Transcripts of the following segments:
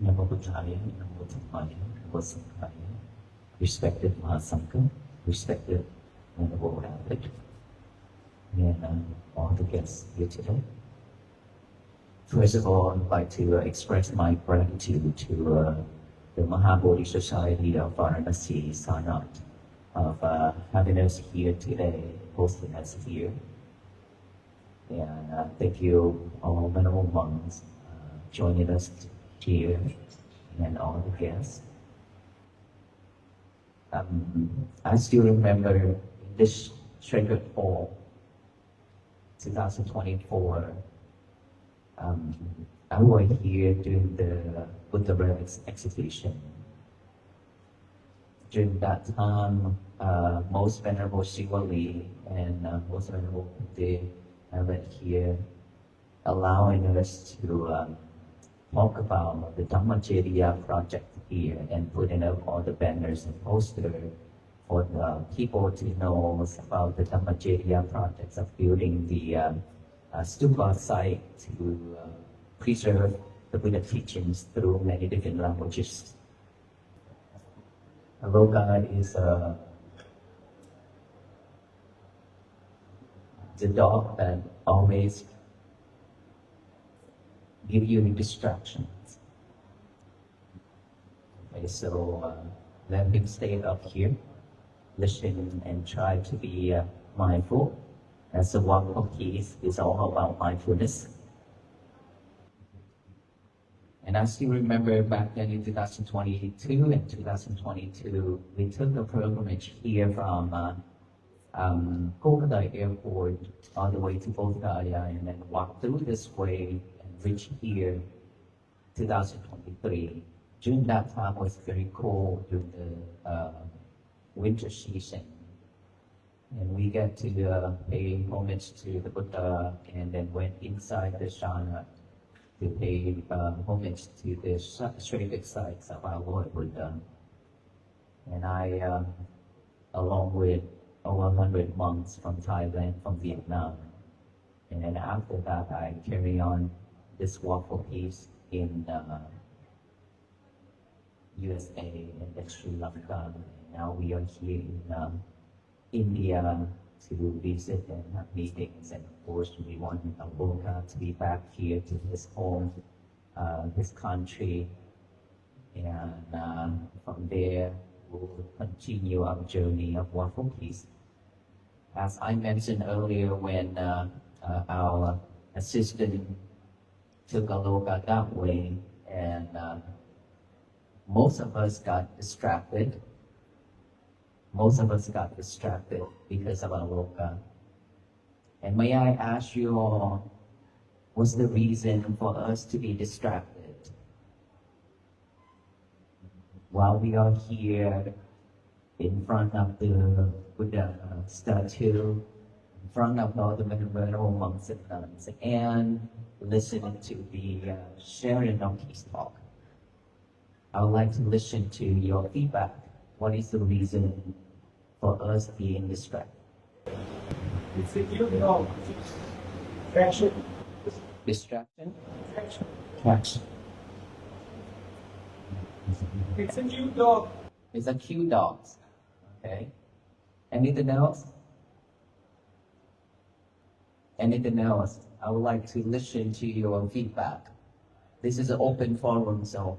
Mahabodhi, Mahabodhi, Mahabodhi, respected Mahasangha, respected Honorable Abbot, and all the guests here today. First of all, I'd like to express my gratitude to the Mahabodhi Society of Varanasi, Sarnath, of having us here today, hosting us here. And thank you, all venerable monks, joining us here, and all the guests. I still remember this sacred fall, 2024. I was here during the Buddha Relics exhibition. During that time, most Venerable Shivali and most Venerable Buddha were here, allowing us to talk about the Dhammacharya project here and putting up all the banners and posters for the people to know about the Dhammacharya projects of building the stupa site to preserve the Buddha teachings through many different languages. Aloka is the dog that always give you distractions. Okay, so let him stay up here, listen and try to be mindful. As the walk of peace is all about mindfulness. And I still remember back then in 2022 and 2022, we took a pilgrimage here from Kolkata Airport all the way to Bodhgaya and then walked through this way and reached here 2023. During that time was very cold during the winter season. And we get to pay homage to the Buddha and then went inside the Sarnath to pay homage to the sacred sites of our Lord Buddha. And I, along with over 100 monks from Thailand, from Vietnam, and then after that I carry on this walk for peace in USA and then Sri Lanka. And now we are here in India to visit and have meetings, and of course we want Aloka to be back here to his home, his country, and from there we'll continue our journey of Walk for Peace. As I mentioned earlier, when our assistant took Aloka that way, and most of us got distracted. Most of us got distracted because of Aloka. And may I ask you all, what's the reason for us to be distracted? While we are here in front of the Buddha statue, in front of all the venerable monks and nuns, and listening to the sharing of peace talk, I would like to listen to your feedback. What is the reason for us being distracted? It's a new dog. Distraction. Distraction? Distraction. It's a new dog. It's a cute dog. Okay. Anything else? Anything else? I would like to listen to your feedback. This is an open forum, so.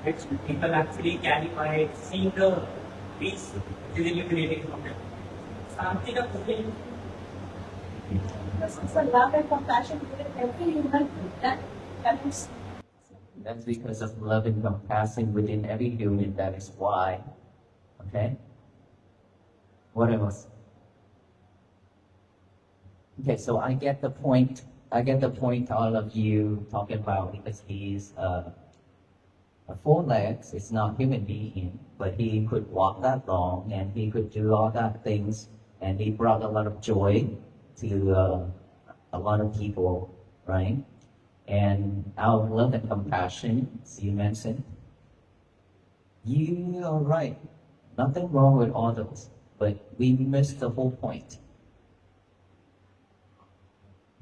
Which people actually carry by seeing the peace illuminating from them. Something of the This is a love and compassion within every human that is. That's because of love and compassion within every human. That is why. Okay? What else? Okay, so I get the point. I get the point all of you talking about, because he's four legs. It's not human being, but he could walk that long and he could do all that things, and he brought a lot of joy to a lot of people, right? And our love and compassion, as you mentioned, you are right. Nothing wrong with all those, but we missed the whole point.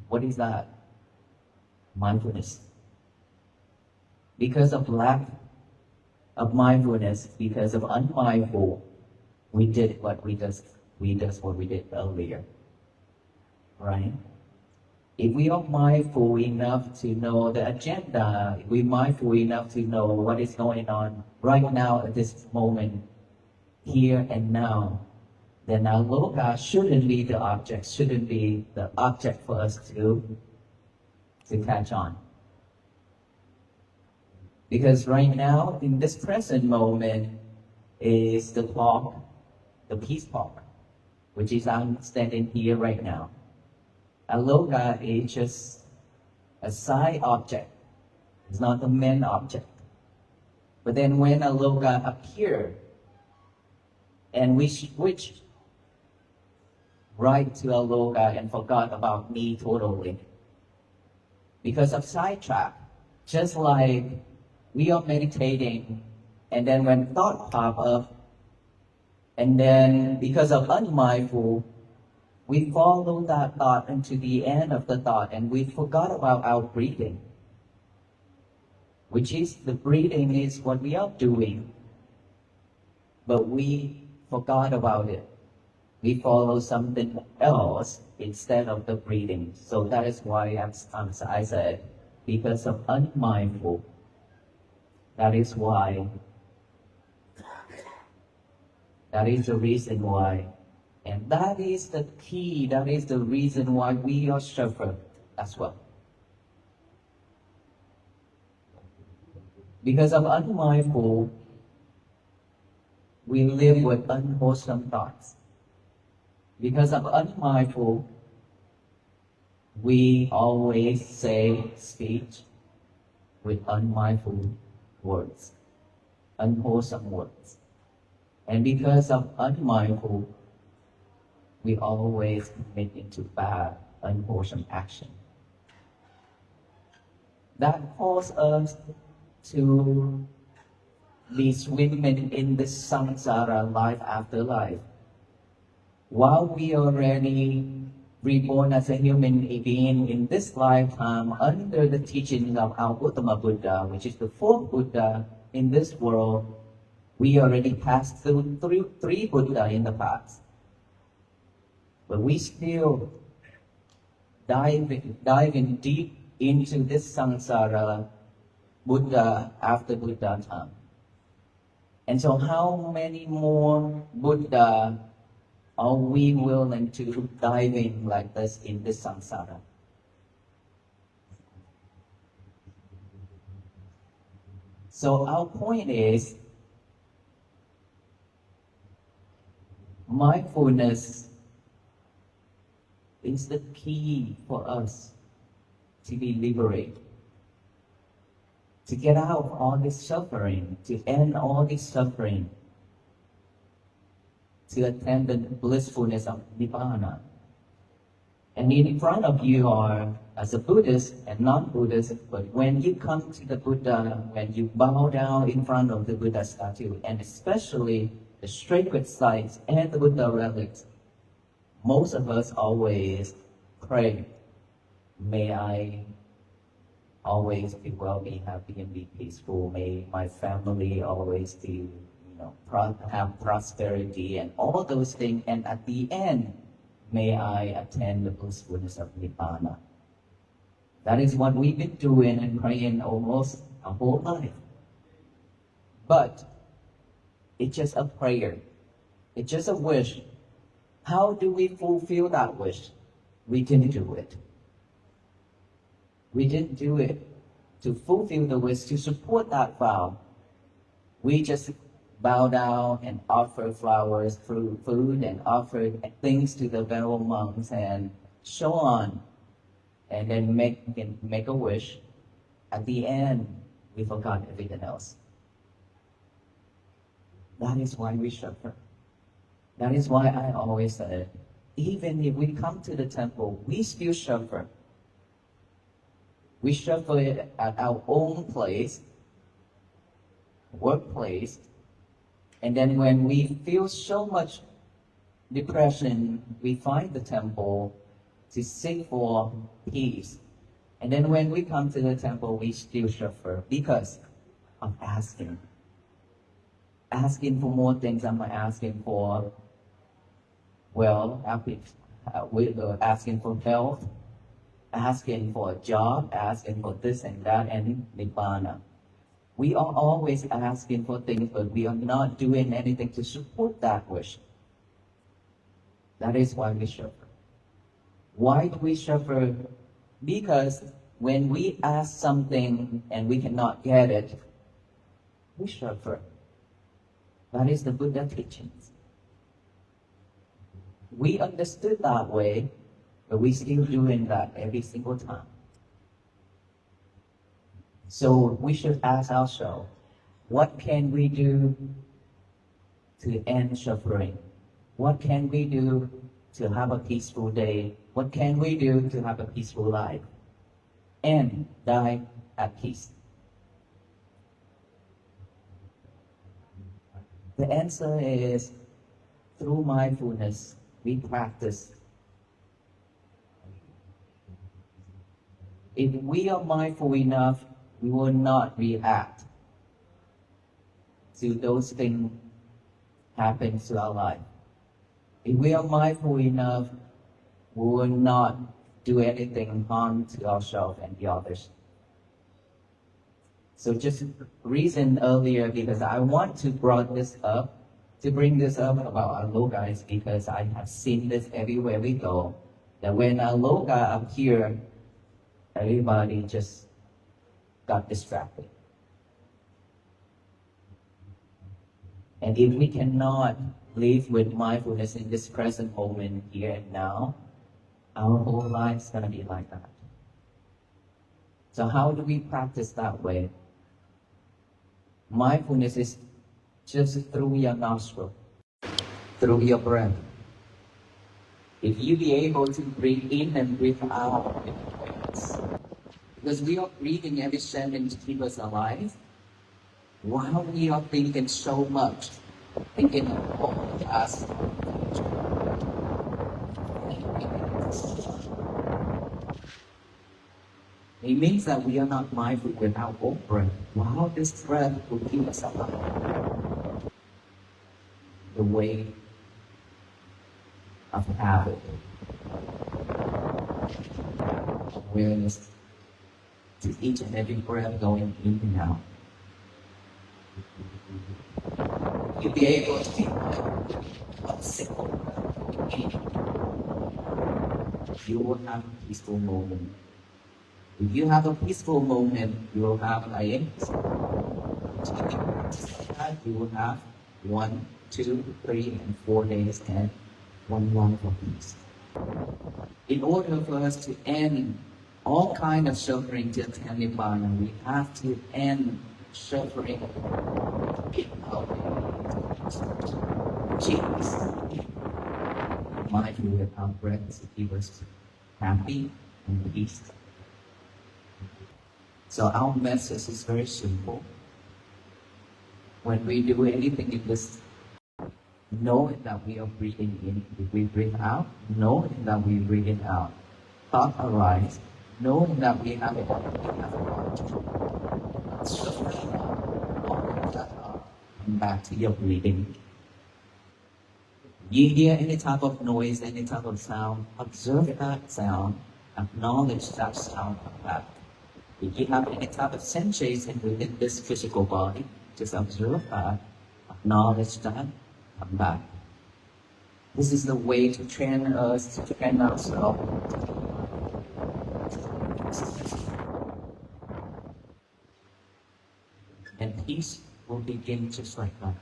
What is that? Mindfulness. Because of lack of mindfulness, because of unmindful, we did what we did earlier, right? If we are mindful enough to know the agenda, if we're mindful enough to know what is going on right now at this moment, here and now, then our loka shouldn't be the object for us to catch on. Because right now, in this present moment, is the clock, the peace clock, which is I'm standing here right now. Aloka is just a side object. It's not the main object. But then when Aloka appeared, and we switched right to Aloka and forgot about me totally, because of sidetrack, just like we are meditating, and then when thought pop up, and then because of unmindful, we follow that thought into the end of the thought, and we forgot about our breathing, which is the breathing is what we are doing, but we forgot about it. We follow something else instead of the breathing. So that is why, as I said, because of unmindful, that is the reason why. And that is the key, that is the reason why we are suffering as well. Because of unmindful, we live with unwholesome thoughts. Because of unmindful, we always say speech with unmindful words, unwholesome words. And because of unmindful, we always commit into bad, unwholesome action. That causes us to be swimming in the samsara, life after life. While we are already reborn as a human being in this lifetime under the teaching of our Gautama Buddha, which is the fourth Buddha in this world, we already passed through three Buddha in the past. But we still diving deep into this samsara, Buddha after Buddha time. And so how many more Buddha are we willing to dive in like this in this samsara? So our point is, mindfulness is the key for us to be liberated, to get out of all this suffering, to end all this suffering, to attain the blissfulness of Nibbana. And in front of you are, as a Buddhist and non-Buddhist, but when you come to the Buddha, when you bow down in front of the Buddha statue, and especially the sacred sites and the Buddha relics, most of us always pray, may I always be well, be happy, and be peaceful. May my family always be, have prosperity and all those things. And at the end, may I attain the blissfulness of Nibbana. That is what we've been doing and praying almost our whole life. But it's just a prayer. It's just a wish. How do we fulfill that wish? We didn't do it. We didn't do it to fulfill the wish, to support that vow. We just bow down and offer flowers, food, and offer things to the venerable monks and so on. And then make a wish. At the end, we forgot everything else. That is why we suffer. That is why I always said, even if we come to the temple, we still suffer. We suffer it at our own place, workplace, and then when we feel so much depression, we find the temple to seek for peace. And then when we come to the temple, we still suffer because of asking. Asking for more things. I'm asking for, well, asking for health, asking for a job, asking for this and that, and nibbana. We are always asking for things, but we are not doing anything to support that wish. That is why we suffer. Why do we suffer? Because when we ask something and we cannot get it, we suffer. That is the Buddha teachings. We understood that way, but we still doing that every single time. So we should ask ourselves, what can we do to end suffering? What can we do to have a peaceful day? What can we do to have a peaceful life? And die at peace. The answer is through mindfulness, we practice. If we are mindful enough, we will not react to those things happen to our life. If we are mindful enough, we will not do anything harm to ourselves and the others. So just reason earlier, because I want to bring this up about aloga, is because I have seen this everywhere we go, that when aloga appear, everybody just got distracted. And if we cannot live with mindfulness in this present moment, here and now, our whole life is going to be like that. So how do we practice that way? Mindfulness is just through your nostril, through your breath. If you be able to breathe in and breathe out, because we are breathing every second to keep us alive, while we are thinking so much, thinking of all of us. It means that we are not mindful with our own breath. Wow, this breath will keep us alive. The way of habit. Awareness to each and every breath going in and out. You'll be able to be a simple breath. You will have a peaceful moment. If you have a peaceful moment, you will have you will have 1, 2, 3, and 4 days and 1 month of peace. In order for us to end all kind of suffering to attain Nibbana, we have to end suffering in our cheeks. Mindful with our breath to keep us happy and peaceful. So our message is very simple. When we do anything in this, know that we are breathing in. If we breathe out, know that we are breathing out. Thought arise, know that we have a body, we have a body. Come back to your breathing. You hear any type of noise, any type of sound, observe that sound, acknowledge that sound back. If you have any type of sensation within this physical body, just observe that, acknowledge that, come back. This is the way to train us, to train ourselves. And peace will begin just like that.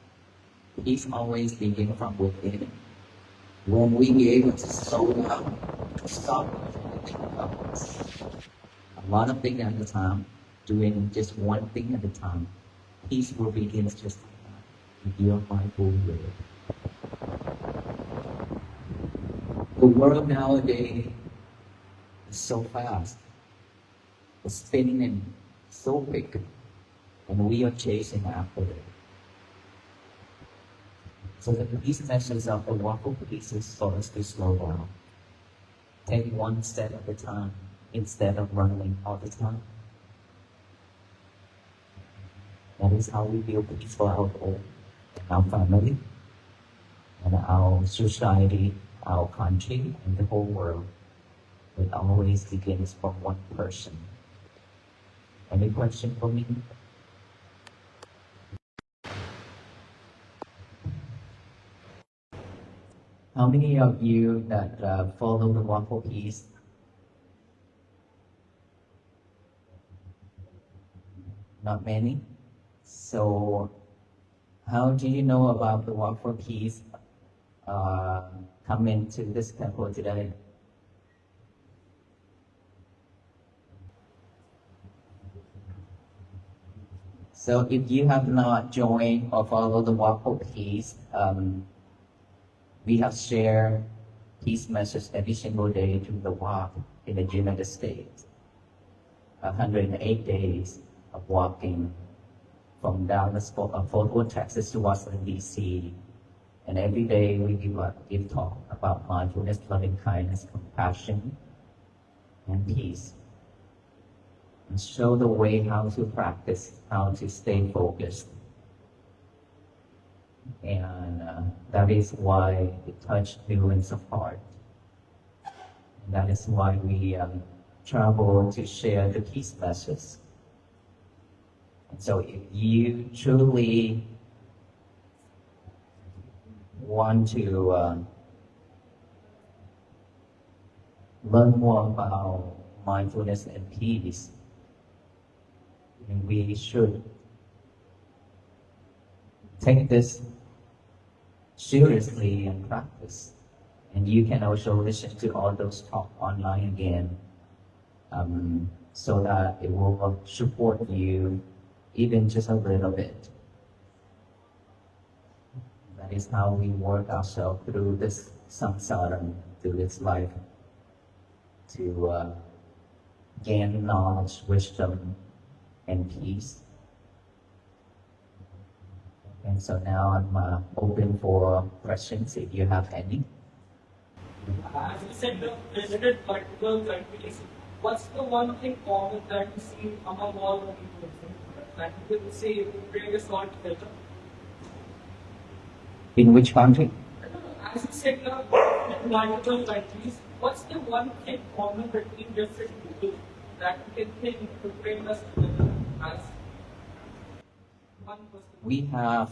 Peace always begins from within. When we be able to slow down, stop a lot of things at a time, doing just one thing at a time, peace will begin just like that. If you're mindful with it. The world nowadays is so fast. It's spinning so quick, and we are chasing after it. So the peace message of the Waffle Peace is for us to slow down. Take one step at a time instead of running all the time. That is how we build peace for our own, our family, and our society, our country, and the whole world. It always begins from one person. Any question for me? How many of you that follow the Walk for Peace? Not many. So, how do you know about the Walk for Peace coming to this temple today? So, if you have not joined or followed the Walk for Peace, we have shared peace message every single day through the walk in the United States. 108 days of walking from Dallas, Fort Worth, Texas to Washington, D.C. And every day we give talk about mindfulness, loving kindness, compassion, and peace. And show the way how to practice, how to stay focused. And that is why it touched millions of hearts. And that is why we travel to share the peace message. And so if you truly want to learn more about mindfulness and peace, then we should take this seriously and practice. And you can also listen to all those talks online again, so that it will support you even just a little bit. That is how we work ourselves through this samsara, through this life, to gain knowledge, wisdom, and peace. And so now I'm open for questions if you have any. As you said, the visited particular countries, what's the one thing common that you see among all the people? That you will say bring us all together? In which country? As you said, in multiple countries, what's the one thing common between different people that you can think to bring us together as one person? We have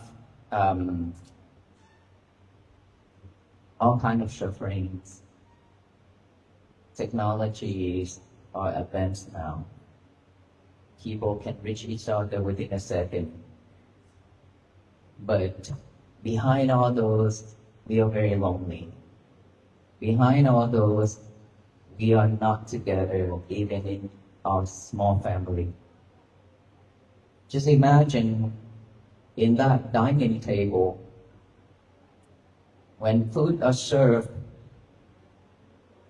all kinds of sufferings. Technologies are advanced now. People can reach each other within a second. But behind all those, we are very lonely. Behind all those, we are not together, even in our small family. Just imagine in that dining table, when food are served,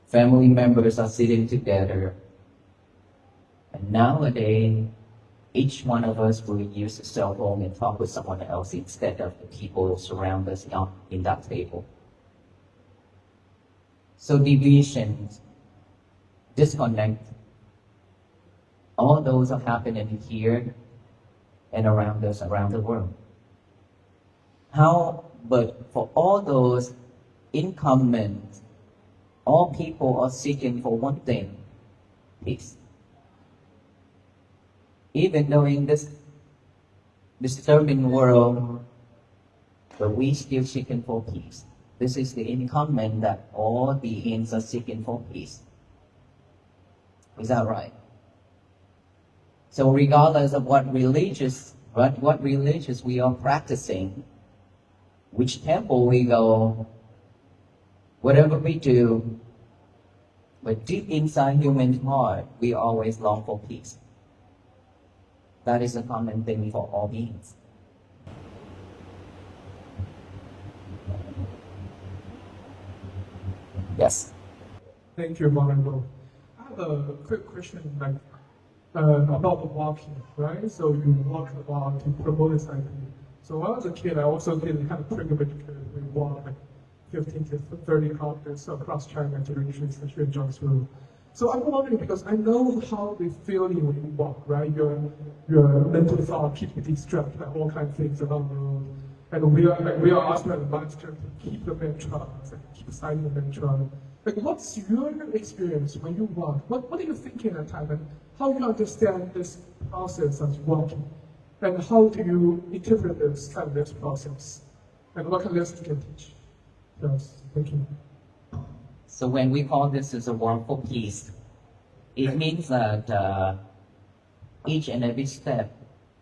family members are sitting together. And nowadays, each one of us will use a cell phone and talk with someone else instead of the people surround us in that table. So divisions, disconnect, all those are happening here and around us, around the world. But for all those incumbents, all people are seeking for one thing, peace. Even though in this disturbing world, but we still seeking for peace. This is the incumbent that all beings are seeking for peace. Is that right? So regardless of what religious we are practicing, which temple we go, whatever we do, but deep inside human heart, we always long for peace. That is a common thing for all beings. Yes. Thank you, Mahabodhi. I have a quick question, about the walking, right? So you walk a lot to promote this idea. So when I was a kid, I also did kind of privilege to walk like 15 to 30 kilometers across China to reach especially in Jiangsu. So I'm wondering, because I know how they feel when you walk, right? Your mental thought keeps you distracted by all kinds of things around the road. And we are asked by the master to keep the mantra, and keep citing the mantra. Like, what's your experience when you walk? What are you thinking at that time, and how do you understand this process as walking? And how do you interpret this process? And what kind of lessons you can teach? Yes, thank you. So when we call this as a walk for peace, it means that each and every step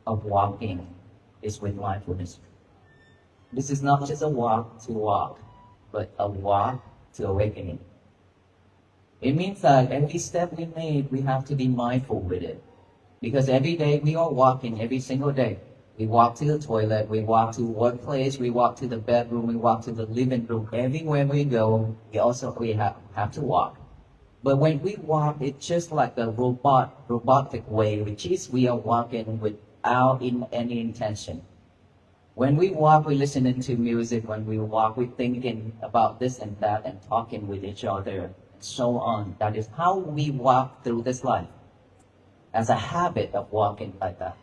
of walking is with mindfulness. This is not just a walk to walk, but a walk to awakening. It means that every step we make, we have to be mindful with it. Because every day we are walking, every single day. We walk to the toilet, we walk to workplace, we walk to the bedroom, we walk to the living room. Everywhere we go, we have to walk. But when we walk, it's just like a robotic way, which is we are walking without any intention. When we walk, we're listening to music. When we walk, we're thinking about this and that and talking with each other and so on. That is how we walk through this life, as a habit of walking like that.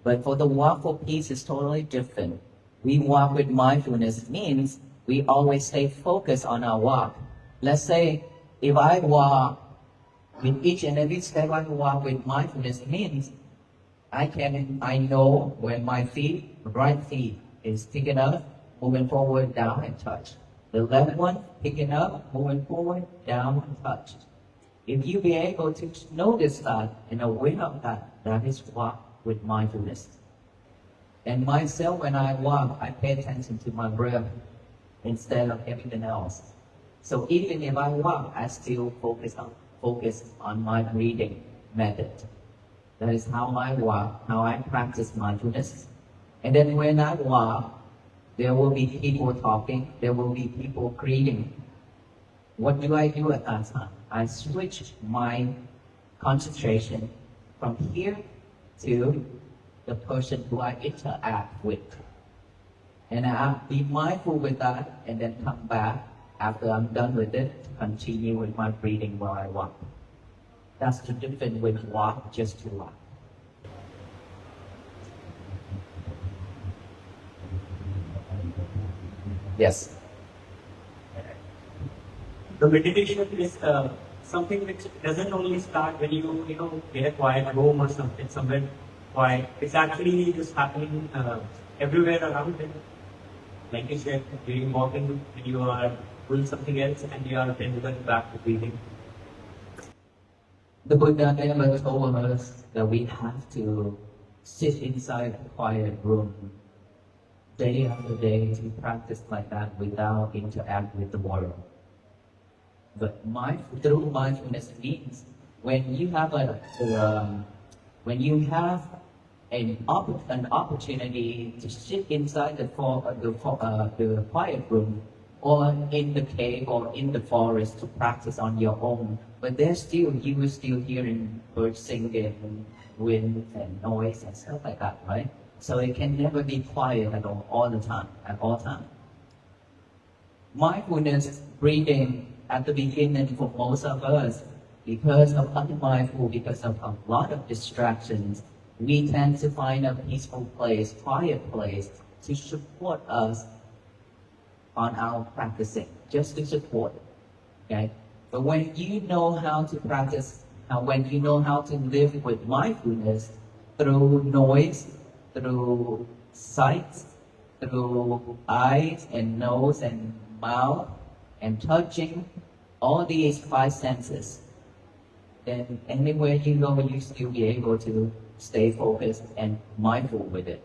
But for the walk for peace is totally different. We walk with mindfulness means we always stay focused on our walk. Let's say if I walk with each and every step I walk with mindfulness means I know when my right feet is picking up, moving forward, down and touch. The left one picking up, moving forward, down and touch. If you be able to notice that and aware of that, that is walk with mindfulness. And myself, when I walk, I pay attention to my breath instead of everything else. So even if I walk, I still focus on my breathing method. That is how I walk, how I practice mindfulness. And then when I walk, there will be people talking, there will be people greeting. What do I do at that time? I switch my concentration from here to the person who I interact with. And I'll be mindful with that and then come back after I'm done with it to continue with my breathing while I walk. That's the difference with walk just to walk. Yes. The meditation is something which doesn't only start when you get a quiet room or something somewhere quiet. It's actually just happening everywhere around it. Like you said, during walking, when you are doing something else and you are then going back to breathing. The Buddha never told us that we have to sit inside a quiet room day after day to practice like that without interact with the world. But through mindfulness means when you have an opportunity to sit inside the quiet room or in the cave or in the forest to practice on your own, but you are still hearing birds singing, wind and noise and stuff like that, right? So it can never be quiet at all the time, at all times. Mindfulness breathing at the beginning for most of us, because of unmindful, because of a lot of distractions, we tend to find a peaceful place, quiet place to support us on our practicing, just to support it, okay? But when you know how to practice, when you know how to live with mindfulness through noise, through sight, through eyes and nose and mouth and touching, all these five senses, then anywhere you go, you still be able to stay focused and mindful with it,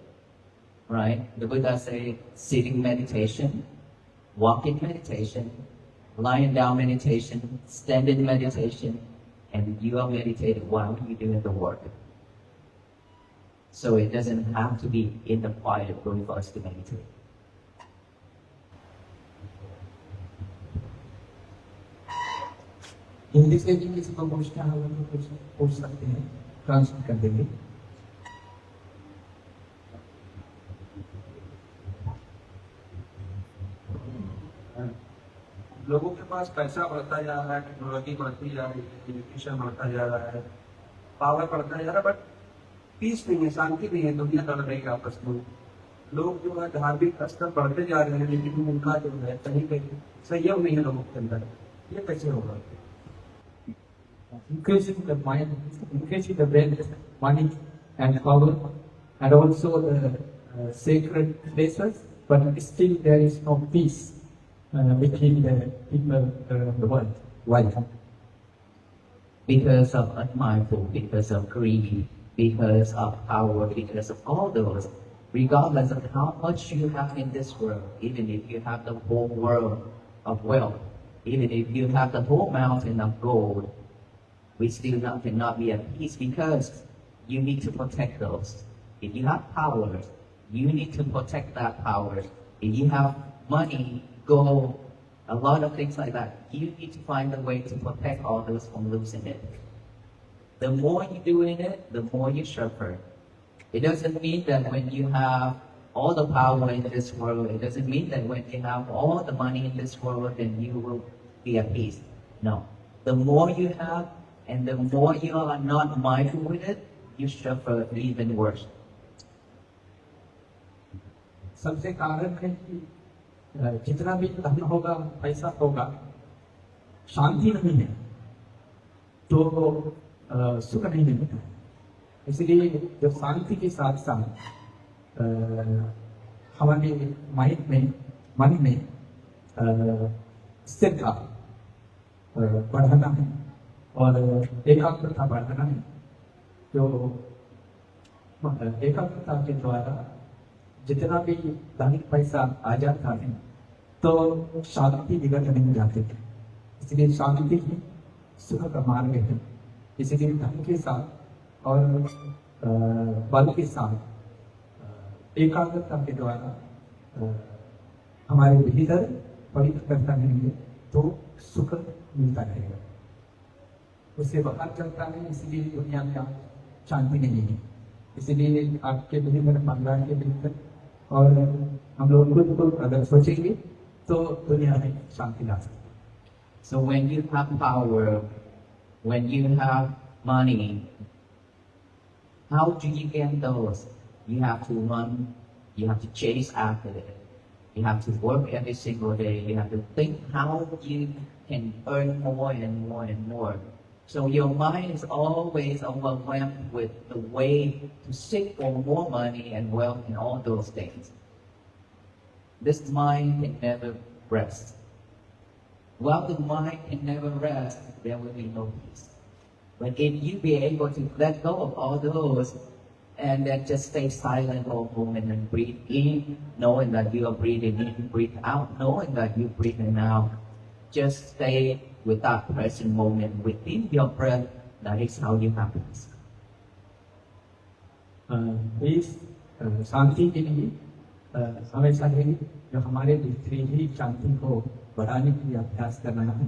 right? The Buddha say sitting meditation, walking meditation, lying down meditation, standing meditation, and you are meditating while you're doing the work. So it doesn't have to be in the quiet room for us to meditate. Hindi से भी किसी को पूछना होगा तो पूछ सकते हैं, ट्रांसलेट कर देंगे. लोगों के पास पैसा बढ़ता जा रहा है, टेक्नोलॉजी बढ़ती जा रही है, एजुकेशन बढ़ता जा रहा है, पावर बढ़ता जा रहा है, बट पीस नहीं है, शांति नहीं है, दुनिया लड़ रही है आपस में। लोग जो है धार्मिक स्तर बढ़ते जा रहे हैं, लेकिन उनका जो है कहीं कहीं संयम नहीं है लोगों के अंदर। ये कैसे होगा? Increasing the mind, increasing the wealth, money and power, and also the sacred places, but still there is no peace between the people around the world. Why? Because of unmindful, because of greed, because of power, because of all those. Regardless of how much you have in this world, even if you have the whole world of wealth, even if you have the whole mountain of gold, we still cannot be at peace because you need to protect those. If you have power, you need to protect that power. If you have money, gold, a lot of things like that, you need to find a way to protect all those from losing it. The more you do in it, the more you suffer. It doesn't mean that when you have all the power in this world, it doesn't mean that when you have all the money in this world, then you will be at peace. No. The more you have, and the more you are not mindful with it, you suffer even worse. सबसे कारण है कि जितना भी धन होगा, पैसा होगा, शांति नहीं है तो सुख नहीं मिलता। इसलिए जो शांति के साथ साथ हमारे माइंड में, मन में स्थिरता बढ़ाना है और एकाग्रता बढ़ाना है। जो एकाग्रता के द्वारा जितना भी धन पैसा आ जाता है तो शांति बिगड़ नहीं जाती है। इसलिए शांति ही सुख का मार्ग है। इसलिए धन के साथ और बल के साथ एकाग्रता के द्वारा हमारे भीतर पवित्र करता रहेंगे तो सुख मिलता रहेगा। उससे बाहर चलता है, इसलिए दुनिया में आज शांति नहीं है। इसलिए आपके भीतर, परिवार के भीतर और हम लोग खुद को अगर सोचेंगे तो दुनिया में शांति ला सकते हैं। So when you have power, when you have money, how do you get those? You have to run, you have to chase after it. You have to work every single day. You have to think how you can earn more and more and more. So your mind is always overwhelmed with the way to seek for more money and wealth and all those things. This mind can never rest. While the mind can never rest, there will be no peace. But if you be able to let go of all those and then just stay silent for a moment and breathe in, knowing that you are breathing in, breathe out, knowing that you're breathing out, just stay with that present moment within your breath, that is how you have peace. इस शांति के लिए हमेशा ही जो हमारे भीतर ही शांति को बढ़ाने के लिए अभ्यास करना है।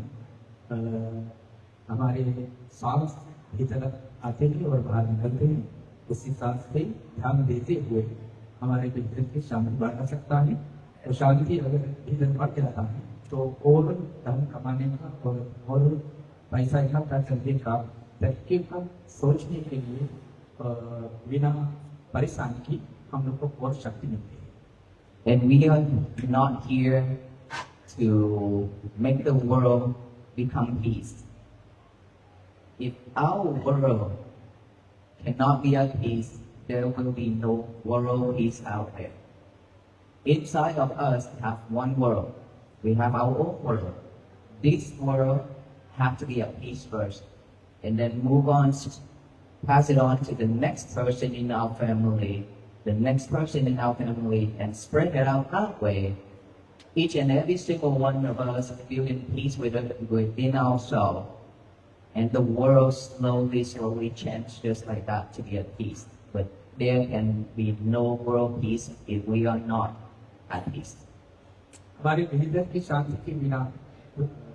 हमारे सांस भीतर आते हैं और बाहर निकलते हैं, उसी सांस पे ध्यान देते हुए हमारे भीतर की शांति बढ़ा सकता है। और शांति अगर भीतर बढ़ जाता है तो और धन कमाने का और पैसा इकट्ठा करने का तरीके का सोचने के लिए बिना परेशानी की हम लोग को और शक्ति मिलती है। And we are not here to make the world become peace. If our world cannot be at peace, there will be no world peace out there. Inside of us have one world. We have our own world. This world have to be at peace first, and then move on, pass it on to the next person in our family, the next person in our family, and spread it out that way. Each and every single one of us feeling peace within ourselves, and the world slowly change just like that to be at peace. But there can be no world peace if we are not at peace. हमारे भीतर की शांति के बिना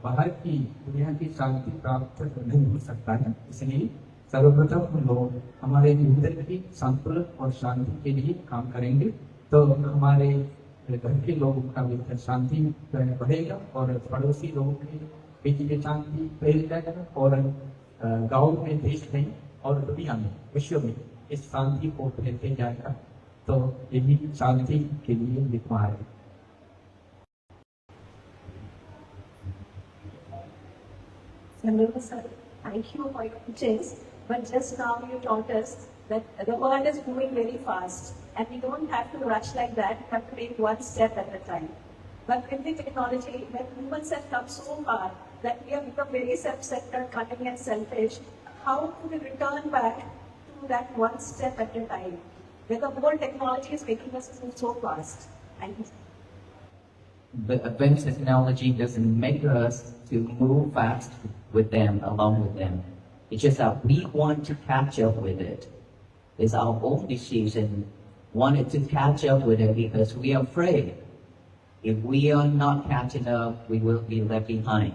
बाहर की दुनिया की शांति प्राप्त नहीं हो सकता है। इसलिए सर्वप्रथम हम लोग हमारे भीतर की संतुलन और शांति के लिए काम करेंगे तो हमारे घर के लोगों का भी शांति बढ़ेगा और पड़ोसी लोगों के बीच में शांति फैल जाएगा और गाँव में, देश में और दुनिया में, विश्व में इस शांति को फैलते जाएगा। तो यही शांति के लिए विद्वान है। Sir, thank you for your teachings. But just now you taught us that the world is moving very fast and we don't have to rush like that, we have to take one step at a time. But with the technology, when humans have come so far that we have become very self-centered, cunning and selfish, how do we return back to that one step at a time? Where the whole technology is making us move so fast. Thank you. The advanced technology doesn't make us to move fast with them, along with them. It's just that we want to catch up with it. It's our own decision, wanted to catch up with it because we are afraid. If we are not catching up, we will be left behind.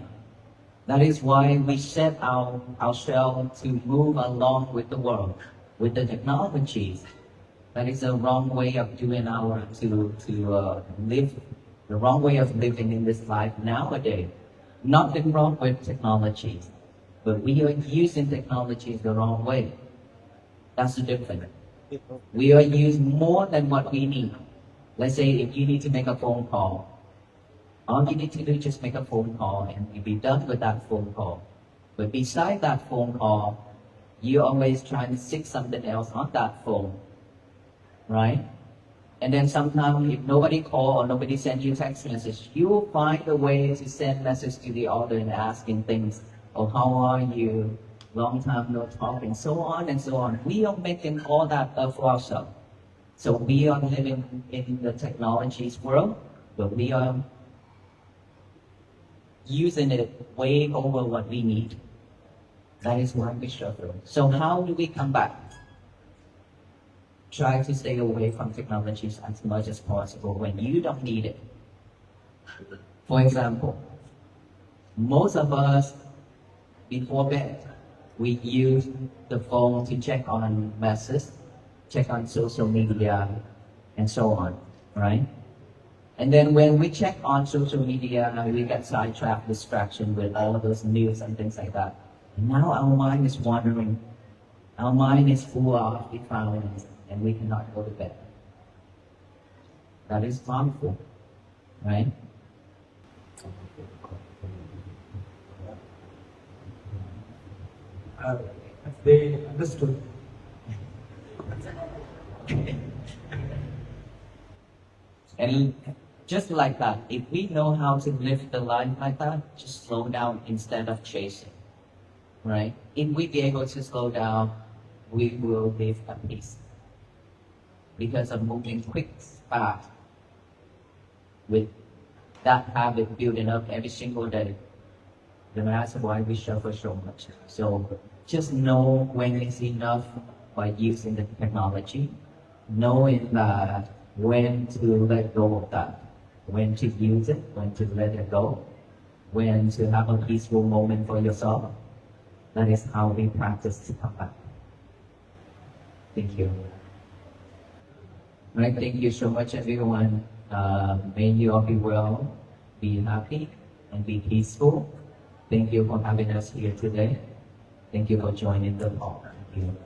That is why we set ourselves to move along with the world, with the technologies. That is the wrong way of doing live, the wrong way of living in this life nowadays. Nothing wrong with technologies, but we are using technologies the wrong way. That's the difference. We are using more than what we need. Let's say if you need to make a phone call, all you need to do is just make a phone call and you'll be done with that phone call. But beside that phone call, you're always trying to seek something else on that phone, right? And then sometimes if nobody call or nobody send you text message, you will find a way to send message to the other and asking things, oh, how are you? Long time no talk, and so on and so on. We are making all that up for ourselves. So we are living in the technologies world, but we are using it way over what we need. That is why we struggle. So how do we come back? Try to stay away from technologies as much as possible when you don't need it. For example, most of us, before bed, we use the phone to check on messages, check on social media, and so on, right? And then when we check on social media, we get sidetracked, distraction with all of those news and things like that. And now our mind is wandering. Our mind is full of defilements, and we cannot go to bed. That is harmful, right? They understood. And just like that, if we know how to live the life like that, just slow down instead of chasing, right? If we be able to slow down, we will live at peace. Because of moving quick, fast, with that habit building up every single day, then that's why we suffer so much. So just know when it's enough by using the technology, knowing that when to let go of that, when to use it, when to let it go, when to have a peaceful moment for yourself. That is how we practice to come back. Thank you. Right, thank you so much, everyone. May you all be well, be happy, and be peaceful. Thank you for having us here today. Thank you for joining the call. Thank you.